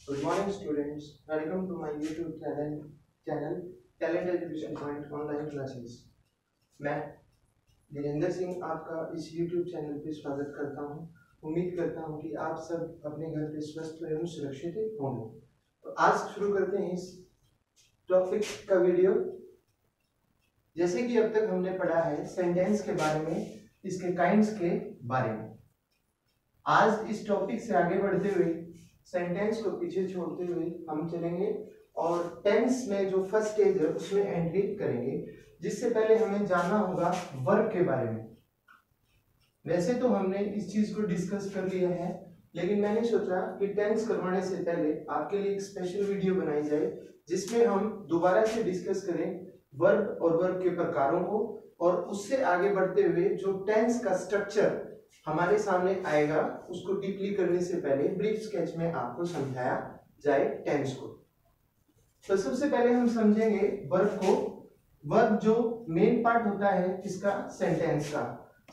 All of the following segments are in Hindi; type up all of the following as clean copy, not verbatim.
Good morning, students. Welcome to my YouTube channel Talent Education Point Online Classes. मैं धीरेन्द्र सिंह आपका इस YouTube चैनल पे स्वागत करता हूँ। उम्मीद करता हूँ कि आप सब अपने घर पे स्वस्थ एवं सुरक्षित होंगे। तो आज शुरू करते हैं इस टॉपिक का वीडियो। जैसे कि अब तक हमने पढ़ा है सेंटेंस के बारे में, इसके काइंड्स के बारे में। आज इस टॉपिक से आगे बढ़ते हुए सेंटेंस को पीछे छोड़ते हुए हम चलेंगे और टेंस में जो फर्स्ट स्टेज है उसमें एंट्री करेंगे। जिससे पहले हमें जानना होगा वर्ब के बारे में। वैसे तो हमने इस चीज को डिस्कस कर लिया है, लेकिन मैंने सोचा कि टेंस करवाने से पहले आपके लिए एक स्पेशल वीडियो बनाई जाए जिसमें हम दोबारा से डिस्कस करें वर्ब और वर्ब के प्रकारों को, और उससे आगे बढ़ते हुए जो टेंस का स्ट्रक्चर हमारे सामने आएगा उसको डीपली करने से पहले ब्रीफ स्केच में आपको समझाया जाए टेंस को। तो सबसे पहले हम समझेंगे वर्ब को। वर्ब जो मेन पार्ट होता है इसका सेंटेंस का।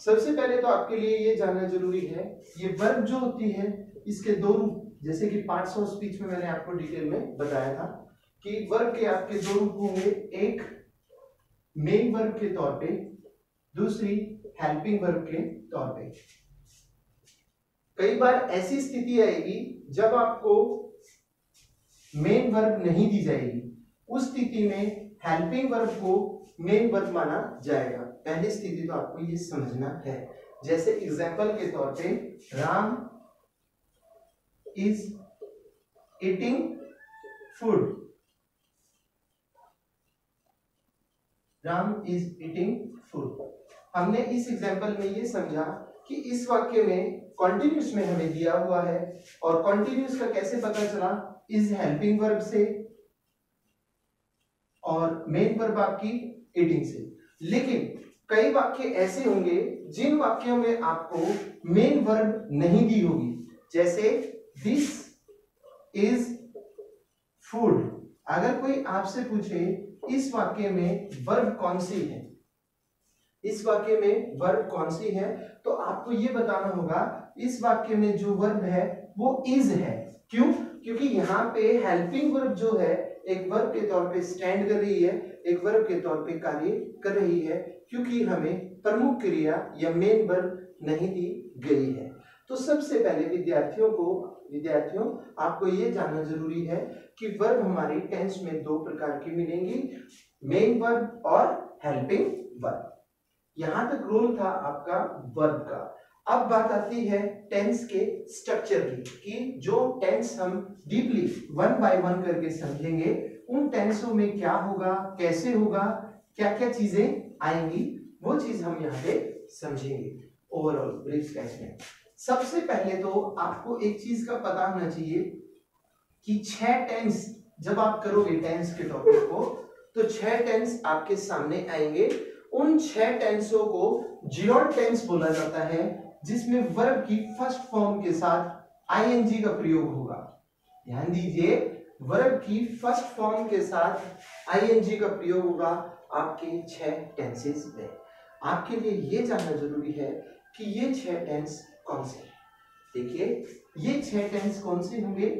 सबसे पहले तो आपके लिए ये जानना जरूरी है, ये वर्ब जो होती है इसके दो रूप, जैसे कि पार्ट्स ऑफ स्पीच में मैंने आपको डिटेल में बताया था कि वर्ब के आपके दो रूप होंगे, एक मेन वर्ब के तौर पे, दूसरी हेल्पिंग वर्ब के तौर पे। कई बार ऐसी स्थिति आएगी जब आपको मेन वर्ब नहीं दी जाएगी, उस स्थिति में हेल्पिंग वर्ब को मेन वर्ब माना जाएगा। पहली स्थिति तो आपको ये समझना है। जैसे एग्जांपल के तौर पे Ram is eating food. Ram is eating food. हमने इस एग्जांपल में ये समझा कि इस वाक्य में कॉन्टिन्यूस में हमें दिया हुआ है, और कॉन्टिन्यूस का कैसे पता चला, इज हेल्पिंग वर्ब से और मेन वर्ब आपकी ईटिंग से। लेकिन कई वाक्य ऐसे होंगे जिन वाक्यों में आपको मेन वर्ब नहीं दी होगी, जैसे दिस इज फूड। अगर कोई आपसे पूछे इस वाक्य में वर्ब कौन सी है, इस वाक्य में वर्ब कौन सी है, तो आपको यह बताना होगा इस वाक्य में जो वर्ब है वो इज है। क्यों? क्योंकि यहाँ पे हेल्पिंग वर्ब जो है एक वर्ब के तौर पे स्टैंड कर रही है, एक वर्ब के तौर पे कार्य कर रही है, क्योंकि हमें प्रमुख क्रिया या मेन वर्ब नहीं दी गई है। तो सबसे पहले विद्यार्थियों आपको ये जानना जरूरी है कि वर्ब हमारी टेंस में दो प्रकार की मिलेंगी, मेन वर्ब और हेल्पिंग वर्ब। यहां तक रोल था आपका वर्ब का। अब बात आती है टेंस के स्ट्रक्चर की, कि जो टेंस हम डीपली वन बाय वन करके समझेंगे, उन टेंसों में क्या होगा, कैसे होगा, क्या क्या चीजें आएंगी, वो चीज हम यहाँ पे समझेंगे ओवरऑल ब्रीफ स्केच में। सबसे पहले तो आपको एक चीज का पता होना चाहिए कि 6 टेंस जब आप करोगे टेंस के टॉपिक को, तो 6 टेंस आपके सामने आएंगे। उन 6 टेंसों को जीरोड टेंस बोला जाता है, जिसमें वर्ब की फर्स्ट फॉर्म के साथ आईएनजी का प्रयोग होगा। ध्यान दीजिए, वर्ब की फर्स्ट फॉर्म के साथ आईएनजी का प्रयोग होगा आपके 6 टेंसेस में। आपके लिए यह जानना जरूरी है कि ये 6 टेंस कौन से हैं। देखिए, ये 6 टेंस कौन से होंगे।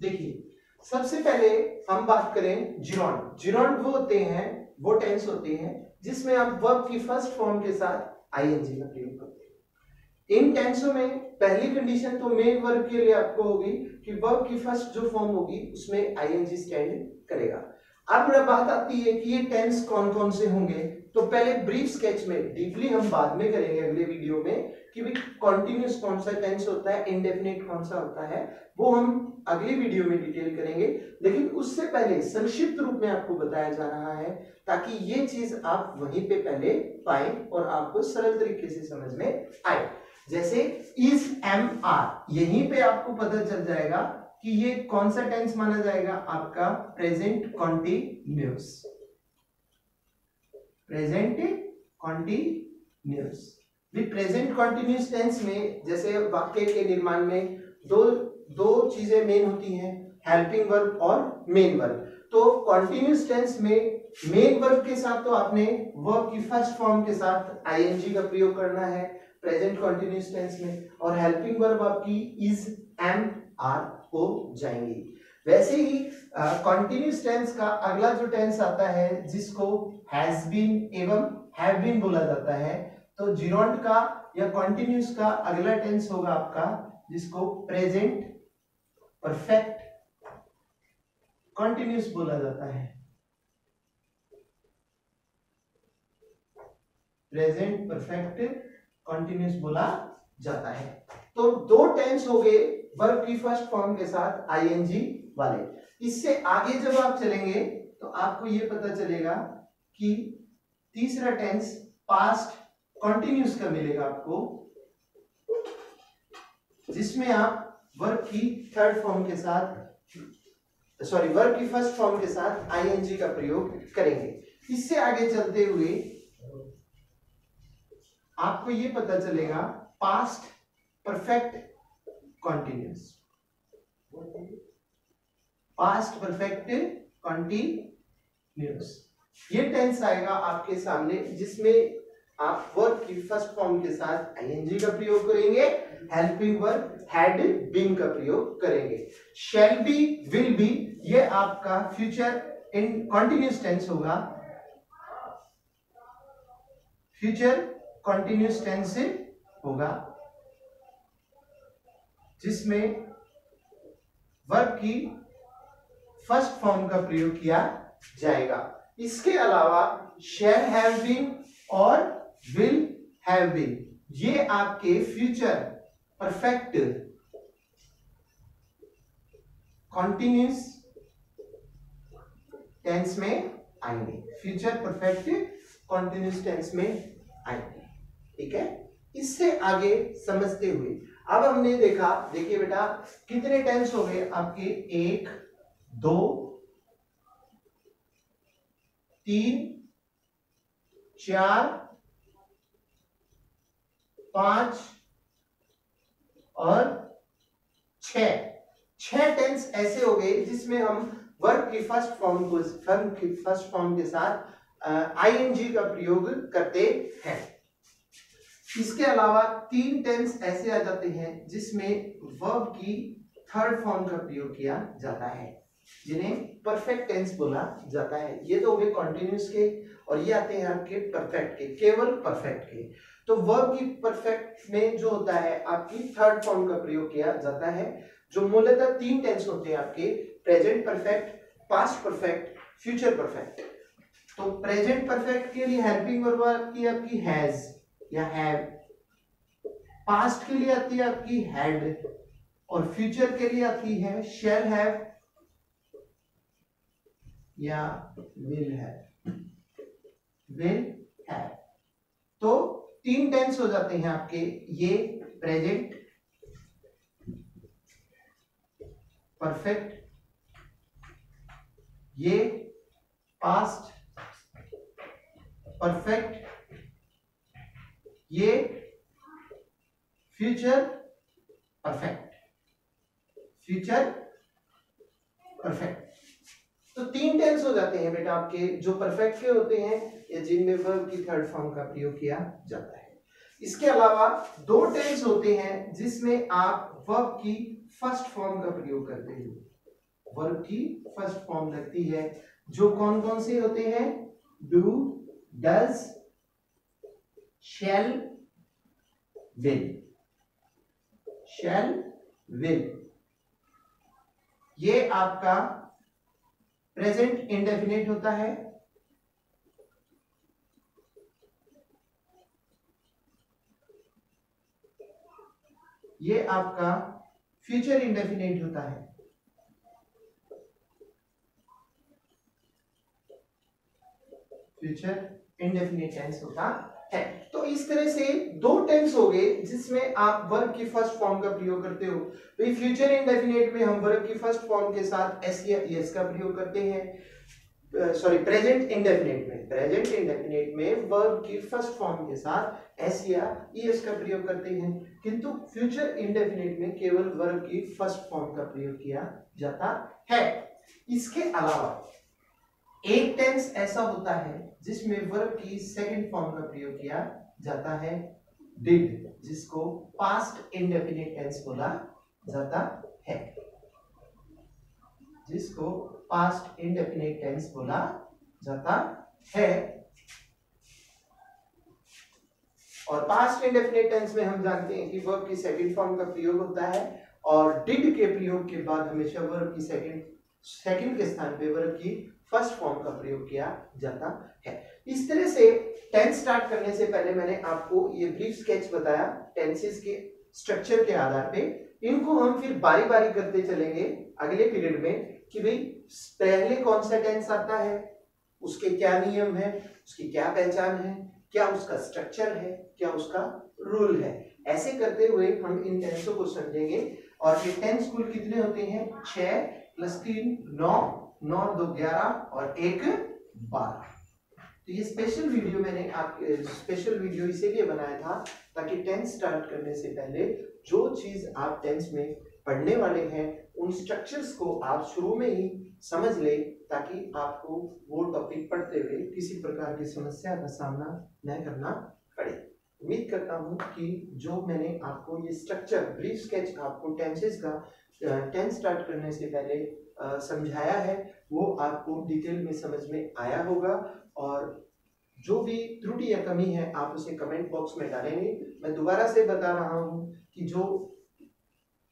देखिए, सबसे पहले हम बात करें जिरोंड। जिरोंड वो होते हैं, वो टेंस होते हैं जिसमें आप वर्ब की फर्स्ट फॉर्म के साथ आईएनजी का प्रयोग करते हैं। इन टेंसों में पहली कंडीशन तो मेन वर्ब के लिए आपको होगी कि वर्ब की फर्स्ट जो फॉर्म होगी उसमें आईएनजी स्टैंड करेगा। अब बात आती है कि ये टेंस कौन कौन से होंगे, तो पहले ब्रीफ स्केच में, डीपली हम बाद में करेंगे अगले वीडियो में कि भाई कॉन्टिन्यूस कौन सा टेंस होता है, इंडेफिनिट कौन सा होता है, वो हम अगली वीडियो में डिटेल करेंगे। लेकिन उससे पहले संक्षिप्त रूप में आपको बताया जा रहा है ताकि ये चीज आप वहीं पे पहले पाएं और आपको सरल तरीके से समझ में आए। जैसे इज एम आर, यहीं पे आपको पता चल जाएगा कि ये कौन सा टेंस माना जाएगा, आपका present continuous. Present continuous with present continuous tense में जैसे वाक्य के निर्माण में दो चीजें मेन होती हैं, हेल्पिंग वर्ब और मेन वर्ब। तो कॉन्टिन्यूस टेंस में मेन वर्ब के साथ तो आपने वर्ब की फर्स्ट फॉर्म के साथ आईएनजी का प्रयोग करना है प्रेजेंट कॉन्टिन्यूस टेंस में, और हेल्पिंग वर्ब आपकी इज एम आर हो जाएंगी। वैसे ही कॉन्टिन्यूस टेंस का अगला जो टेंस आता है जिसको हैज बीन एवं हैव बीन बोला जाता है, तो जिरोंड का या कॉन्टिन्यूस का अगला टेंस होगा आपका जिसको प्रेजेंट परफेक्ट कॉन्टिन्यूस बोला जाता है। प्रेजेंट परफेक्ट कॉन्टिन्यूस बोला जाता है। तो दो टेंस हो गए वर्ब की फर्स्ट फॉर्म के साथ आईएनजी वाले। इससे आगे जब आप चलेंगे तो आपको ये पता चलेगा कि तीसरा टेंस पास्ट कॉन्टिन्यूस का मिलेगा आपको, जिसमें आप वर्ब की थर्ड फॉर्म के साथ वर्ब की फर्स्ट फॉर्म के साथ आईएनजी का प्रयोग करेंगे। इससे आगे चलते हुए आपको ये पता चलेगा past perfect continuous. Past perfect continuous ये टेंस आएगा आपके सामने जिसमें आप वर्ब की फर्स्ट फॉर्म के साथ आईएनजी का प्रयोग करेंगे, हेल्पिंग वर्ब हैड बीन का प्रयोग करेंगे। शैल बी, विल बी, ये आपका फ्यूचर इन कॉन्टिन्यूस टेंस होगा, फ्यूचर कॉन्टिन्यूस टेंस होगा जिसमें वर्ब की फर्स्ट फॉर्म का प्रयोग किया जाएगा। इसके अलावा शैल हैव बीन और विल हैव बीन ये आपके फ्यूचर परफेक्ट कॉन्टिन्यूस टेंस में आएंगे, फ्यूचर परफेक्ट कॉन्टिन्यूस टेंस में आएंगे। ठीक है, इससे आगे समझते हुए अब हमने देखा, देखिए बेटा कितने टेंस हो गए आपके, 1 2 3 4 5 और 6 टेंस ऐसे हो गए जिसमें हम वर्ब की फर्स्ट फॉर्म के साथ आईएनजी का प्रयोग करते हैं। इसके अलावा 3 टेंस ऐसे आ जाते हैं जिसमें वर्ब की थर्ड फॉर्म का प्रयोग किया जाता है जिन्हें परफेक्ट टेंस बोला जाता है। ये तो हो गए कॉन्टिन्यूस के, और ये आते हैं आपके परफेक्ट के, केवल परफेक्ट के। तो वर्ब की परफेक्ट में जो होता है आपकी थर्ड फॉर्म का प्रयोग किया जाता है, जो मूलतः 3 टेंस होते हैं आपके, present perfect, past perfect, future perfect. तो प्रेजेंट परफेक्ट के लिए हेल्पिंग वर्ब आती है आपकी हैज या हैव, पास्ट के लिए आती है आपकी हैड, और फ्यूचर के लिए आती है शैल हैव या विल हैव, विल हैव। तो 3 टेंस हो जाते हैं आपके, ये प्रेजेंट परफेक्ट, ये पास्ट परफेक्ट, ये फ्यूचर परफेक्ट, फ्यूचर परफेक्ट। तो 3 टेंस हो जाते हैं बेटा आपके जो परफेक्ट के होते हैं या जिनमें वर्ब की थर्ड फॉर्म का प्रयोग किया जाता है। इसके अलावा 2 टेंस होते हैं जिसमें आप वर्ब की फर्स्ट फॉर्म का प्रयोग करते हो। वर्ब की फर्स्ट फॉर्म लगती है, जो कौन कौन से होते हैं, do, does, shall, will, shall, will. ये आपका प्रेजेंट इंडेफिनिट होता है, ये आपका फ्यूचर इंडेफिनिट होता है। फ्यूचर इंडेफिनिट टेंस होता है। तो इस तरह से दो टेंस हो गए जिसमें आप वर्ब की फर्स्ट फॉर्म का प्रयोग करते हो। तो फ्यूचर इंडेफिनिट में हम वर्ब की फर्स्ट फॉर्म के साथ एस या ईएस का प्रयोग करते हैं। सॉरी, प्रेजेंट इंडेफिनिट में वर्ब की फर्स्ट फॉर्म के साथ एस या ईएस का प्रयोग करते हैं, किंतु फ्यूचर इंडेफिनिट में केवल वर्ब की फर्स्ट फॉर्म का प्रयोग किया जाता है। इसके अलावा एक टेंस ऐसा होता है जिसमें वर्ब की सेकंड फॉर्म का प्रयोग किया जाता है, डिड, जिसको पास्ट इंडेफिनिट टेंस बोला जाता है, जिसको पास्ट इंडेफिनिट टेंस बोला जाता है। और पास्ट इंडेफिनिट टेंस में हम जानते हैं कि वर्ब की सेकंड फॉर्म का प्रयोग होता है और डिड के प्रयोग के बाद हमेशा वर्ब की सेकंड के स्थान पे वर्ब की फर्स्ट फॉर्म का प्रयोग किया जाता है। इस तरह से टेंस स्टार्ट करने से पहले मैंने आपको ये ब्रीफ स्केच बताया टेंसेस के स्ट्रक्चर के आधार पे। इनको हम फिर बारी बारी करते चलेंगे अगले पीरियड में कि भाई पहले कौन सा टेंस आता है, उसके क्या नियम है, उसकी क्या पहचान है, क्या उसका स्ट्रक्चर है, क्या उसका रूल है। ऐसे करते हुए हम इन टेंसों को समझेंगे। और ये टेंस कुल कितने होते हैं? 6 + 3 9, 9 2 11 और 1 12। तो ये स्पेशल वीडियो इसीलिए बनाया था ताकि टेंस स्टार्ट करने से पहले जो चीज आप टेंस में पढ़ने वाले हैं उन स्ट्रक्चर्स को आप शुरू में ही समझ ले, ताकि आपको वो टॉपिक पढ़ते हुए किसी प्रकार की समस्या का सामना न करना पड़े। उम्मीद करता हूँ कि जो मैंने आपको ये स्ट्रक्चर ब्रीफ स्केच आपको टेंसेस का टेंस स्टार्ट करने से पहले समझाया है वो आपको डिटेल में समझ में आया होगा। और जो भी त्रुटि या कमी है आप उसे कमेंट बॉक्स में डालेंगे। मैं दोबारा से बता रहा हूं कि जो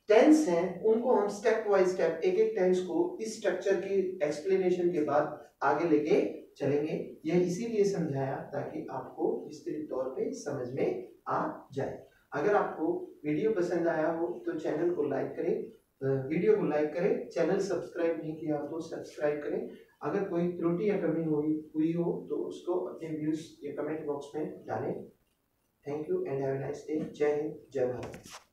टेंस हैं उनको हम स्टेप बाय स्टेप एक एक टेंस को इस स्ट्रक्चर की एक्सप्लेनेशन के बाद आगे लेके चलेंगे। यह इसीलिए समझाया ताकि आपको विस्तृत तौर पे समझ में आ जाए। अगर आपको वीडियो पसंद आया हो तो चैनल को लाइक करें, वीडियो को लाइक करें, चैनल सब्सक्राइब नहीं किया हो तो सब्सक्राइब करें। अगर कोई त्रुटि या कमी हुई हो तो उसको अपने व्यूज या कमेंट बॉक्स में डालें। Thank you and have a nice day. जय हिंद, जय भारत।